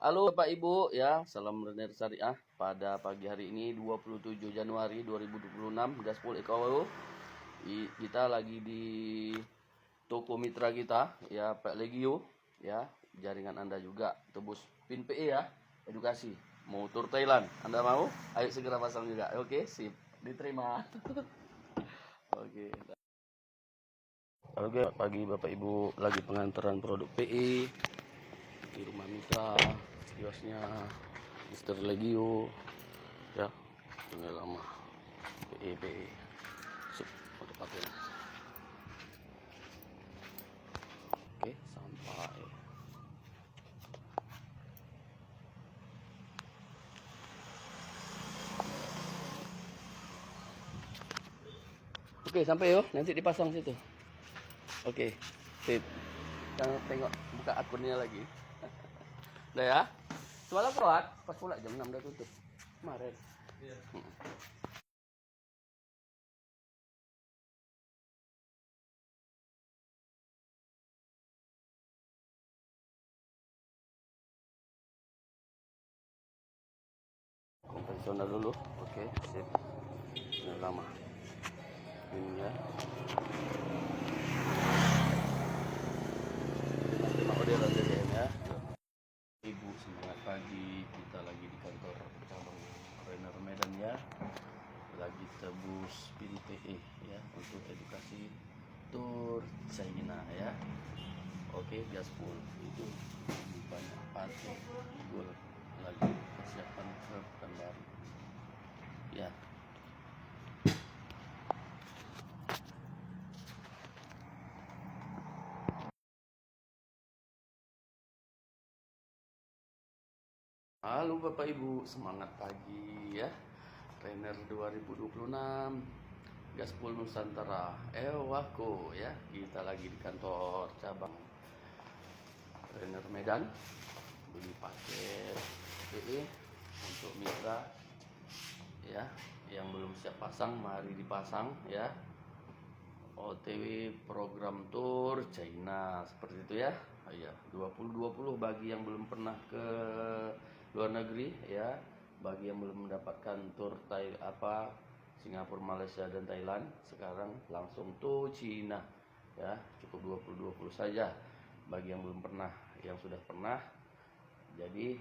Halo Bapak Ibu ya, salam Renner Syariah pada pagi hari ini 27 Januari 2026 Gaspol Ekawaru. Kita lagi di toko mitra kita ya, Pak Legio ya, jaringan Anda juga tebus PIN PE ya, edukasi. Mau tur Thailand, Anda mau? Ayo segera pasang juga. Oke, sip. Diterima. Oke. Oke, pagi Bapak Ibu lagi pengantaran produk PE di rumah mitra kiosnya Mister Legio ya, ini lama PE sup untuk pakai. Oke, sampai sampai yo, nanti dipasang situ. Oke, sip. Jangan tengok buka akunnya lagi. Udah ya. Semalam kuat, pas pula jam 6 udah tutup. Kemarin. Iya. Konvensional dulu. Oke, sip. Ini lama. Ini ya. Terima orderan DDM ya. Ibu, semangat pagi. Kita lagi di kantor cabang Renner Medan ya. Lagi tebus PIN PE ya untuk edukasi tur China ya. Oke, gaspol itu banyak partai gol lagi persiapan ke Pekanbaru ya. Halo Bapak Ibu, semangat pagi ya. Renner 2026 Gaspol Nusantara Ewako ya. Kita lagi di kantor cabang Renner Medan, beli paket PE untuk mitra ya. Yang belum siap pasang mari dipasang ya. OTW program tur China seperti itu ya. Ya, 2020 bagi yang belum pernah ke luar negeri ya, bagi yang belum mendapatkan tur Singapura, Malaysia dan Thailand, sekarang langsung tuh Cina ya, cukup 2020 saja. Bagi yang belum pernah, yang sudah pernah jadi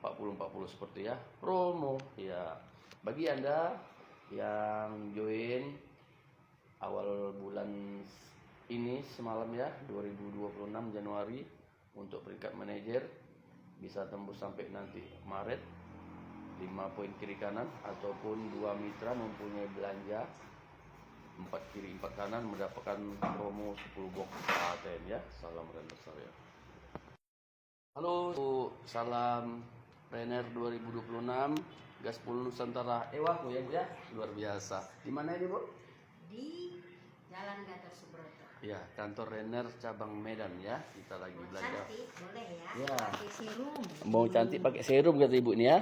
40-40 seperti ya, promo ya. Bagi Anda yang join awal bulan ini semalam ya, 2026 Januari, untuk peringkat manajer bisa tembus sampai nanti Maret 5 poin kiri kanan, ataupun dua mitra mempunyai belanja 4 kiri 4 kanan mendapatkan promo 10 box paten ya. Salam Renner Syariah. Halo, salam Renner 2026 Gaspol Nusantara Ewako ya Bu ya, luar biasa. Di mana ini Bu? Di Jalan Gatot Subroto. Ya, kantor Renner cabang Medan ya. Kita lagi belajar. Cantik boleh ya. Ya. Pakai serum. Mau cantik pakai serum kata Ibu nih ya.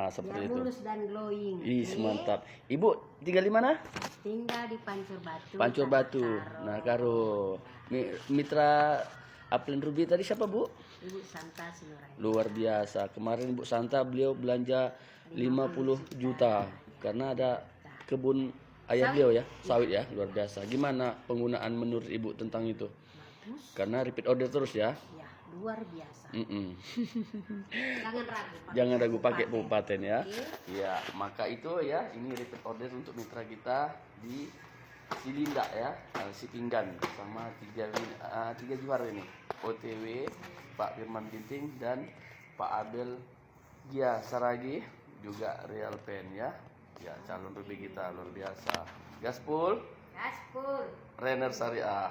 Seperti Biar itu. mulus dan glowing. Ih, mantap. Ibu tinggal di mana? Tinggal di Pancur Batu. Pancur Batu. Nah, Karo. Mitra Upland Ruby tadi siapa, Bu? Ibu Santa Sinuraini. Luar biasa. Kemarin Bu Santa beliau belanja 50 juta karena ada kebun ayah beliau ya, sawit ya, luar biasa. Gimana penggunaan menurut Ibu tentang itu? Bagus. Karena repeat order terus ya. Ya, luar biasa. Jangan ragu. Jangan ragu pakai pupuk paten ya. Oke. Ya, maka itu ya, ini repeat order untuk mitra kita di Silinda ya, si Pinggan sama tiga juara ini. OTW Pak Firman Ginting dan Pak Abel Gia Saragi, juga Real Pen ya. Ya, calon ruby kita luar biasa. Gaspol Renner Syariah.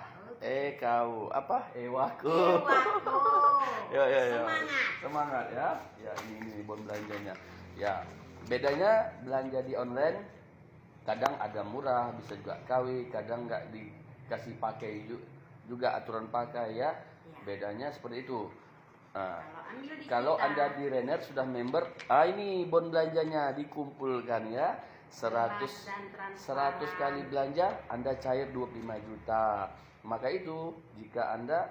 Kau apa? Ewako. Ya. Semangat ya. Ya, ini bon belanjanya. Ya, bedanya belanja di online kadang ada murah, bisa juga KW, kadang nggak dikasih pakai juga aturan pakai ya. Bedanya seperti itu. Nah, kalau Anda di Renner sudah member, ini bon belanjanya dikumpulkan ya. 100 kali belanja Anda cair 25 juta. Maka itu jika Anda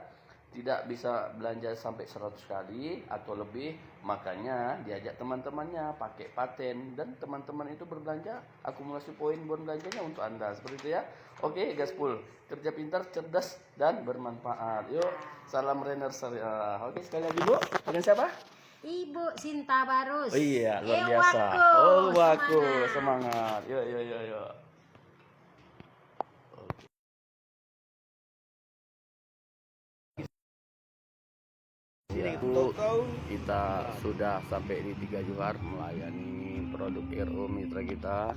tidak bisa belanja sampai 100 kali atau lebih, makanya diajak teman-temannya pakai paten dan teman-teman itu berbelanja, akumulasi poin belanjanya untuk Anda, seperti itu ya. Oke, gaspol, kerja pintar, cerdas dan bermanfaat. Yuk, salam Renner Syariah. Oke, sekali lagi Bu, dengan siapa? Ibu Sinta Barus. Oh iya, luar biasa. Oh, waku, semangat. Yuk, yuk, yuk, yuk. Bu, kita sudah sampai di 3 Johar melayani produk RO mitra kita.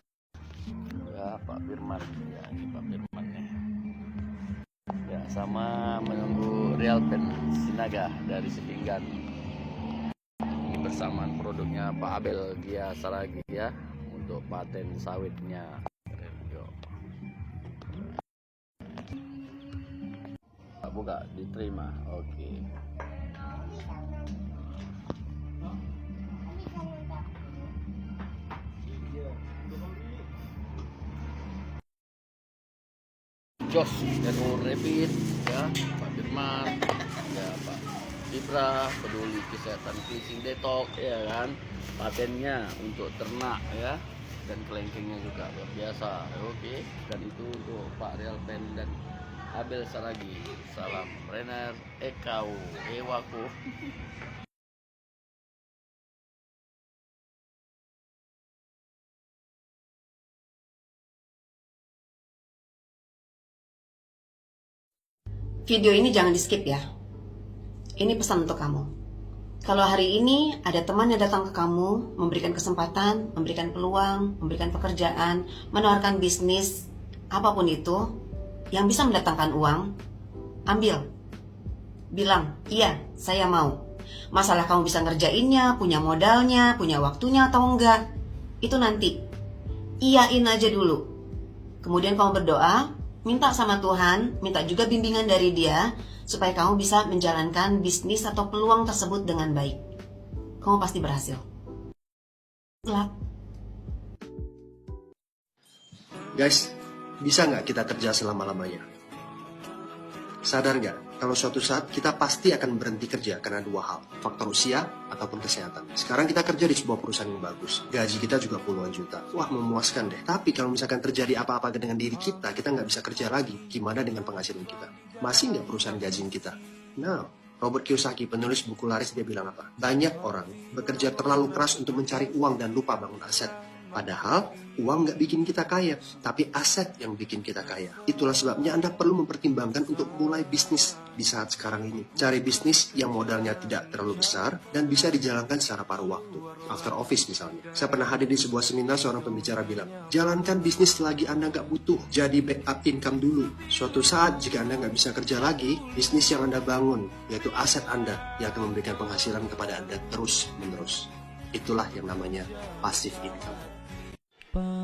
Ya, Pak Firman. Ya, ini Pak Firman nih. Ya, sama menunggu Real Pen Sinaga dari Sepinggan. Ini bersamaan produknya Pak Abel Gia Saragi ya, untuk paten sawitnya. Buka, diterima. Oke. Jos RO Rapid ya, Pak Firman ya, Pak Fibra peduli kesehatan cleansing detox ya kan, patennya untuk ternak ya, dan kelengkengnya juga luar biasa. Oke, dan itu untuk Pak Real Pen dan Abel Saragi. Salam Renner Ekau Ewaku. Video ini jangan di skip ya. Ini pesan untuk kamu. Kalau hari ini ada teman yang datang ke kamu, memberikan kesempatan, memberikan peluang, memberikan pekerjaan, menawarkan bisnis, apapun itu, yang bisa mendatangkan uang, ambil. Bilang, iya, saya mau. Masalah kamu bisa ngerjainnya, punya modalnya, punya waktunya atau enggak, itu nanti. Iyain aja dulu. Kemudian kamu berdoa, minta sama Tuhan, minta juga bimbingan dari Dia, supaya kamu bisa menjalankan bisnis atau peluang tersebut dengan baik. Kamu pasti berhasil. Kelak. Guys, bisa nggak kita kerja selama-lamanya? Sadar nggak, kalau suatu saat kita pasti akan berhenti kerja karena 2 hal, faktor usia ataupun kesehatan. Sekarang kita kerja di sebuah perusahaan yang bagus, gaji kita juga puluhan juta. Wah, memuaskan deh. Tapi kalau misalkan terjadi apa-apa dengan diri kita nggak bisa kerja lagi. Gimana dengan penghasilan kita? Masih nggak perusahaan gajiin kita? Nah, Robert Kiyosaki, penulis buku laris, dia bilang apa? Banyak orang bekerja terlalu keras untuk mencari uang dan lupa bangun aset. Padahal uang nggak bikin kita kaya, tapi aset yang bikin kita kaya. Itulah sebabnya Anda perlu mempertimbangkan untuk mulai bisnis di saat sekarang ini. Cari bisnis yang modalnya tidak terlalu besar dan bisa dijalankan secara paruh waktu. After office misalnya. Saya pernah hadir di sebuah seminar, seorang pembicara bilang, jalankan bisnis selagi Anda nggak butuh. Jadi backup income dulu. Suatu saat jika Anda nggak bisa kerja lagi, bisnis yang Anda bangun, yaitu aset Anda, yang akan memberikan penghasilan kepada Anda terus-menerus. Itulah yang namanya passive income.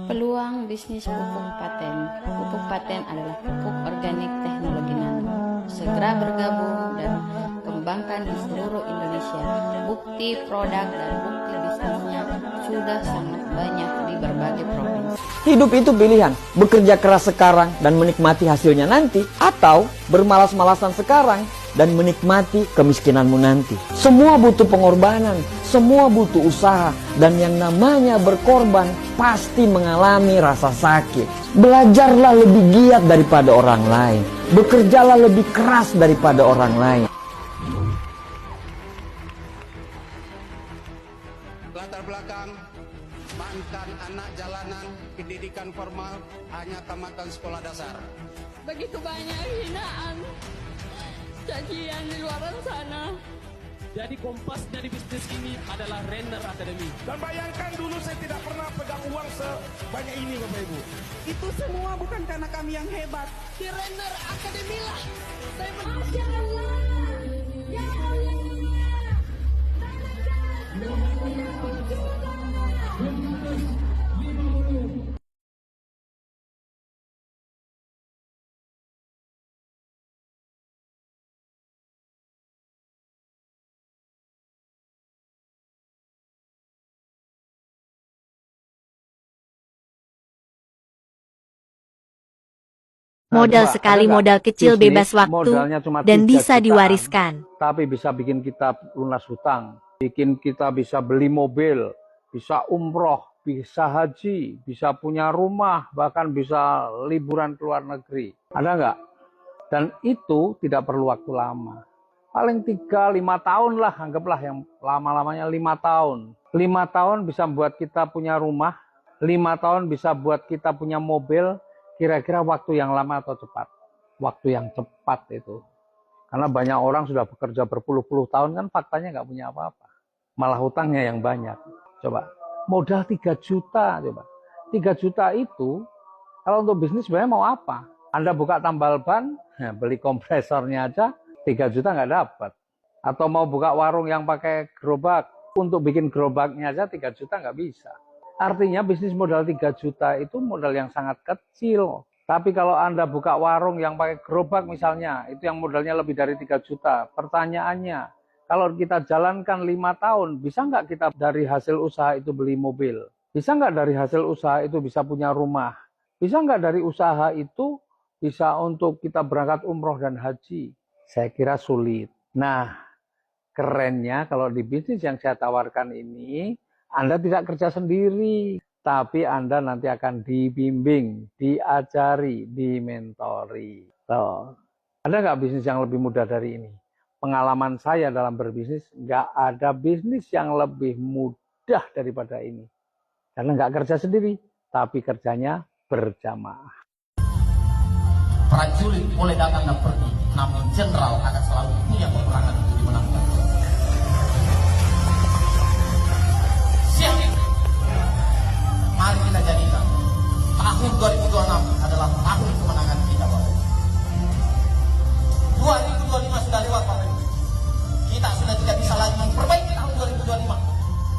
Peluang bisnis pupuk paten. Pupuk paten adalah pupuk organik teknologi nano. Segera bergabung dan kembangkan di seluruh Indonesia. Bukti produk dan bukti bisnisnya sudah sangat banyak di berbagai provinsi. Hidup itu pilihan, bekerja keras sekarang dan menikmati hasilnya nanti, atau bermalas-malasan sekarang dan menikmati kemiskinanmu nanti. Semua butuh pengorbanan, semua butuh usaha, dan yang namanya berkorban pasti mengalami rasa sakit. Belajarlah lebih giat daripada orang lain, bekerjalah lebih keras daripada orang lain. Latar belakang mantan anak jalanan, pendidikan formal, hanya tamatan sekolah dasar. Begitu banyak hinaan, cacian di luar sana. Jadi kompas dari bisnis ini adalah Renner Academy. Dan bayangkan dulu saya tidak pernah pegang uang sebanyak ini Bapak Ibu. Itu semua bukan karena kami yang hebat. Di Renner Academy lah saya Masya Allah. Ya Allah. Modal sekali, modal kecil, bebas waktu, dan bisa diwariskan. Tapi bisa bikin kita lunas hutang, bikin kita bisa beli mobil, bisa umroh, bisa haji, bisa punya rumah, bahkan bisa liburan ke luar negeri. Ada nggak? Dan itu tidak perlu waktu lama. Paling 3-5 tahun lah, anggaplah yang lama-lamanya 5 tahun. 5 tahun bisa buat kita punya rumah, 5 tahun bisa buat kita punya mobil. Kira-kira waktu yang lama atau cepat? Waktu yang cepat itu. Karena banyak orang sudah bekerja berpuluh-puluh tahun kan faktanya nggak punya apa-apa. Malah hutangnya yang banyak. Coba, modal 3 juta coba. 3 juta itu, kalau untuk bisnis sebenarnya mau apa? Anda buka tambal ban, beli kompresornya aja, 3 juta nggak dapat. Atau mau buka warung yang pakai gerobak, untuk bikin gerobaknya aja 3 juta nggak bisa. Artinya bisnis modal 3 juta itu modal yang sangat kecil. Tapi kalau Anda buka warung yang pakai gerobak misalnya, itu yang modalnya lebih dari 3 juta. Pertanyaannya, kalau kita jalankan 5 tahun, bisa nggak kita dari hasil usaha itu beli mobil? Bisa nggak dari hasil usaha itu bisa punya rumah? Bisa nggak dari usaha itu bisa untuk kita berangkat umroh dan haji? Saya kira sulit. Nah, kerennya kalau di bisnis yang saya tawarkan ini, Anda tidak kerja sendiri, tapi Anda nanti akan dibimbing, diajari, dimentori. Tuh. Ada nggak bisnis yang lebih mudah dari ini? Pengalaman saya dalam berbisnis, nggak ada bisnis yang lebih mudah daripada ini. Karena nggak kerja sendiri, tapi kerjanya berjamaah. Prajurit boleh datang dan pergi, namun jenderal akan selalu punya peperangan untuk dimenangkan. Siap. Mari kita jadikan tahun 2026 adalah tahun kemenangan kita, Bapak. 2025 sudah lewat, Bapak. Kita sudah tidak bisa lagi memperbaiki tahun 2025,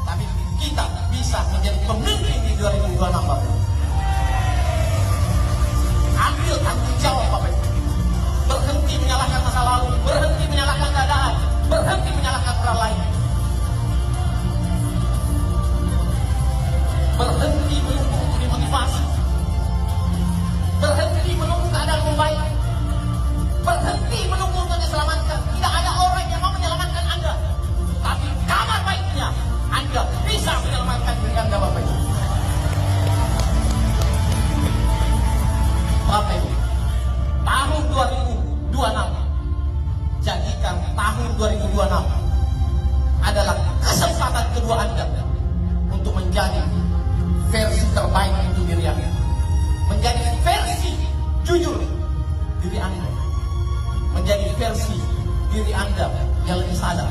tapi kita bisa menjadi pemimpin di 2026, Bapak. Ambil tanggung jawab, Bapak. Berhenti menyalahkan masa lalu, berhenti menyalahkan keadaan, berhenti menyalahkan orang lain. Berhenti menunggu untuk dimotivasi, berhenti menunggu keadaan membaik, berhenti menunggu untuk diselamatkan. Tidak ada orang yang mau menyelamatkan Anda, tapi kabar baiknya Anda bisa menyelamatkan diri Anda, Bapak Ibu. Bapak Ibu, tahun 2026 jadikan tahun 2026 adalah kesempatan kedua Anda untuk menjadi versi terbaik untuk diri Anda, menjadi versi jujur diri Anda, menjadi versi diri Anda yang lebih sadar,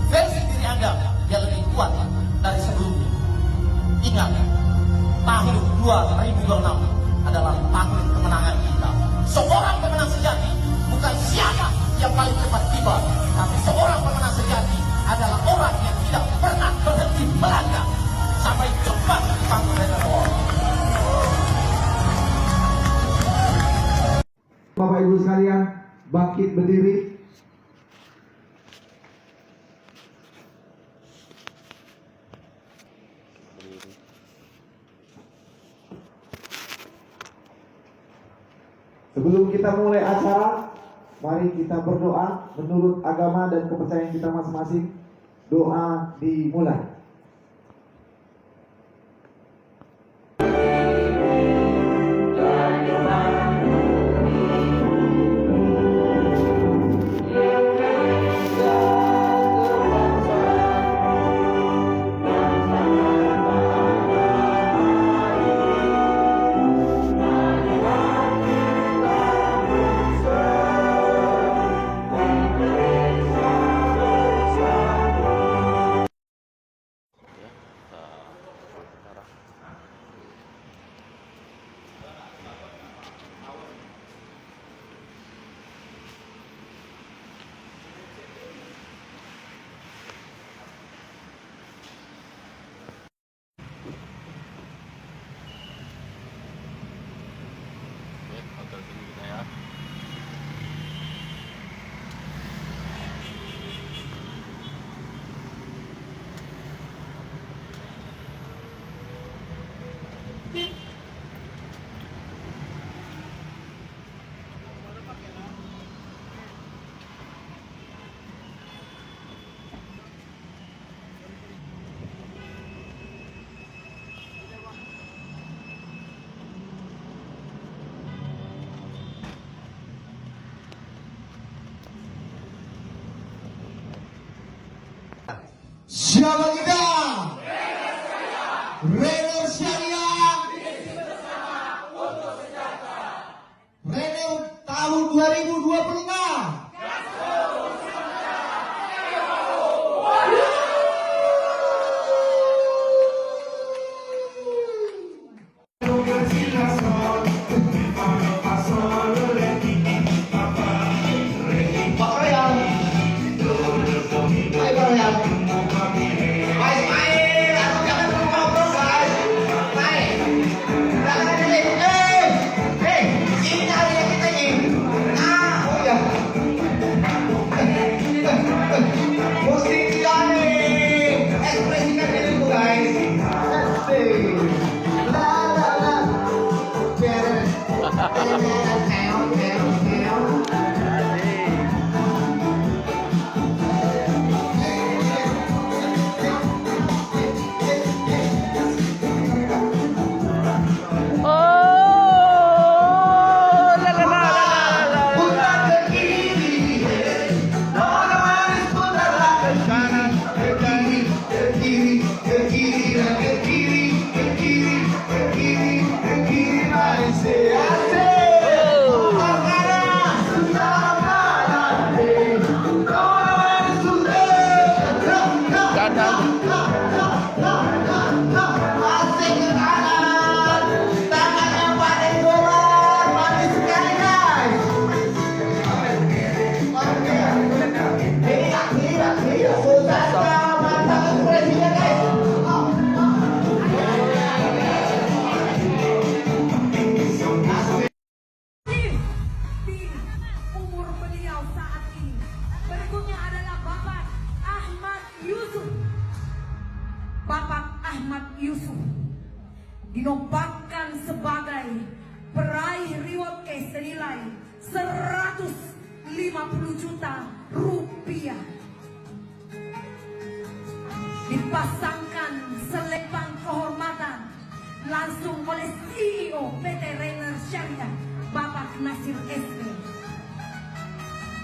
versi diri Anda yang lebih kuat dari sebelumnya. Ingat, tahun 2026 adalah tahun kemenangan kita. Seorang pemenang sejati bukan siapa yang paling cepat tiba, tapi seorang pemenang sejati adalah orang yang tidak pernah berhenti melangkah sampai cepat di panggung rekor. Bapak Ibu sekalian, bangkit berdiri. Sebelum kita mulai acara, mari kita berdoa menurut agama dan kepercayaan kita masing-masing. Doa dimulai. Siapa kita? Rainer Syariah. Rainer tahun 2026. Dinobatkan sebagai peraih reward cash senilai 150 juta rupiah. Dipasangkan selempang kehormatan langsung oleh CEO PT Rainer Syariah, Bapak Nasir SP,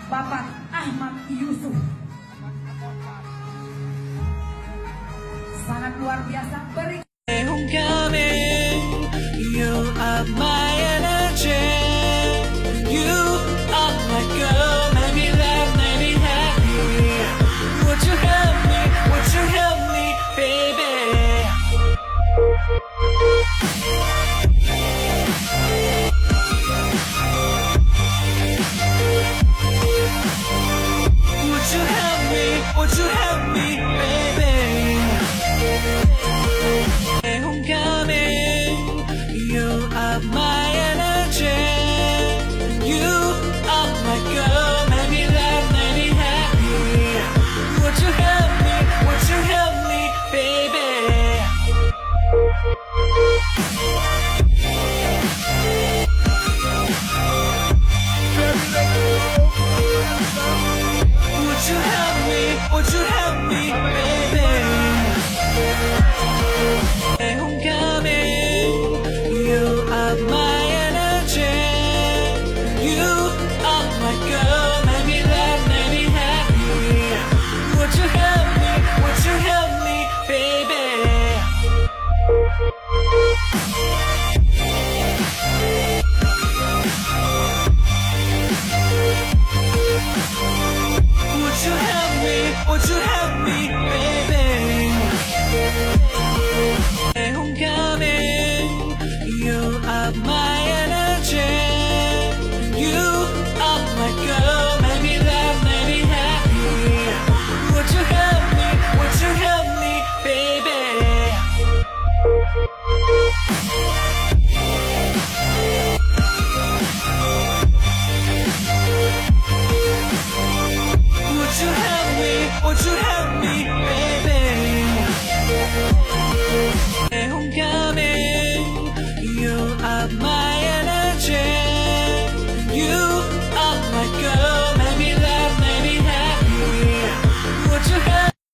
Bapak Ahmad Yusuf. Sangat luar biasa.